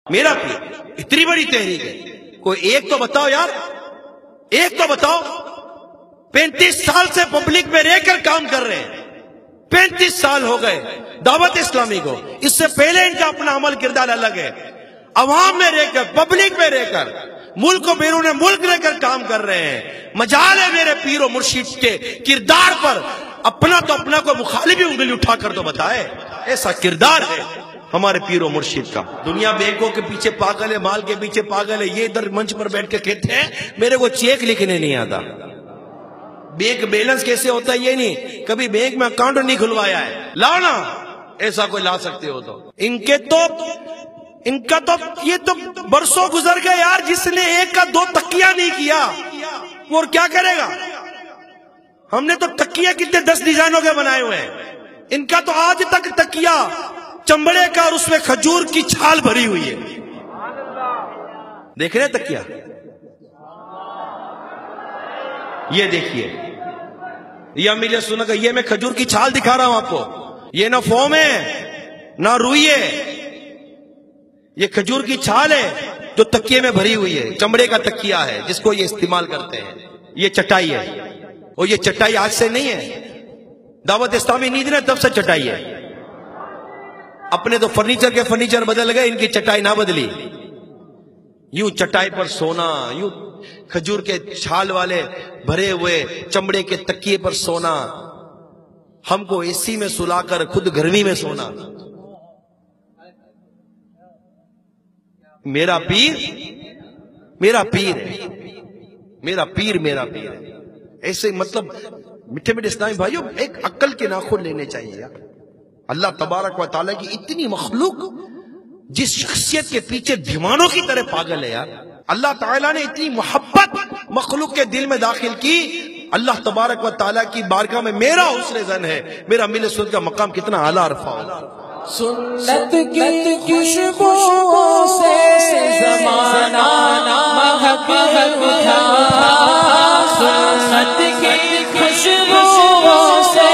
میرا پیر اتنی بڑی تحریک ہے، کوئی ایک تو بتاؤ یار، ایک تو بتاؤ۔ 35 سال سے پبلک میں رہ کر کام کر رہے ہیں، 35 سال ہو گئے دعوت اسلامی کو۔ اس سے پہلے ان کا اپنا عمل کردار الگ ہے، عوام میں رہ کر، پبلک میں رہ کر، ملک و بیرون ملک رہ کر کام کر رہے ہیں۔ مجال ہے میرے پیر و مرشد کے کردار پر اپنا تو اپنا کو مخالف ہی انگلی اٹھا کر تو بتائے۔ ایسا کردار ہے ہمارے پیر و مرشد کا۔ دنیا بینکوں کے پیچھے پاگل ہے، مال کے پیچھے پاگل ہے۔ یہ ادھر منچ پر بیٹھ کے کہتے ہیں میرے کو چیک لکھنے نہیں آتا، بینک بیلنس کیسے ہوتا ہے یہ نہیں، کبھی بینک میں اکاؤنٹ نہیں کھلوایا ہے، لاؤ نا۔ ایسا کوئی لا سکتے ہو تو ان کا تو یہ تو برسوں گزر گئے یار، جس نے ایک کا دو تکیہ نہیں کیا وہ اور کیا کرے گا؟ ہم نے تو تکیہ کتنے 10 ڈیزائنوں کے بنائے ہوئے ہیں، ان کا تو آج تک تکیہ چمڑے کا اور اس میں کھجور کی چھال بھری ہوئی ہے۔ دیکھ رہے تکیہ؟ یہ دیکھیے، یہ امیل سنت کا، یہ میں کھجور کی چھال دکھا رہا ہوں آپ کو، یہ نہ فوم ہے نہ روئی ہے، یہ کھجور کی چھال ہے جو تکیے میں بھری ہوئی ہے، چمڑے کا تکیہ ہے جس کو یہ استعمال کرتے ہیں۔ یہ چٹائی ہے، اور یہ چٹائی آج سے نہیں ہے، دعوت اسلامی نہیں دینا تب سے چٹائی ہے۔ اپنے تو فرنیچر بدل گئے، ان کی چٹائی نہ بدلی۔ یوں چٹائی پر سونا، یوں کھجور کے چھال والے بھرے ہوئے چمڑے کے تکیے پر سونا، ہم کو اے سی میں سلا کر خود گرمی میں سونا۔ میرا پیر میرا پیر ہے، میرا پیر میرا پیر ہے۔ ایسے مطلب میٹھے میٹھے اسلامی بھائیوں، ایک عقل کے ناخن لینے چاہیے یار۔ اللہ تبارک و تعالیٰ کی اتنی مخلوق جس شخصیت کے پیچھے دیوانوں کی طرح پاگل ہے یار، اللہ تعالیٰ نے اتنی محبت مخلوق کے دل میں داخل کی۔ اللہ تبارک و تعالیٰ کی بارگاہ میں میرا حسن ظن ہے، میرا میل سنت کا مقام کتنا اعلیٰ عرفہ ہے۔ سنت کی خوشبو سے زمانہ مہک اٹھا، سنت کی خوشبو سے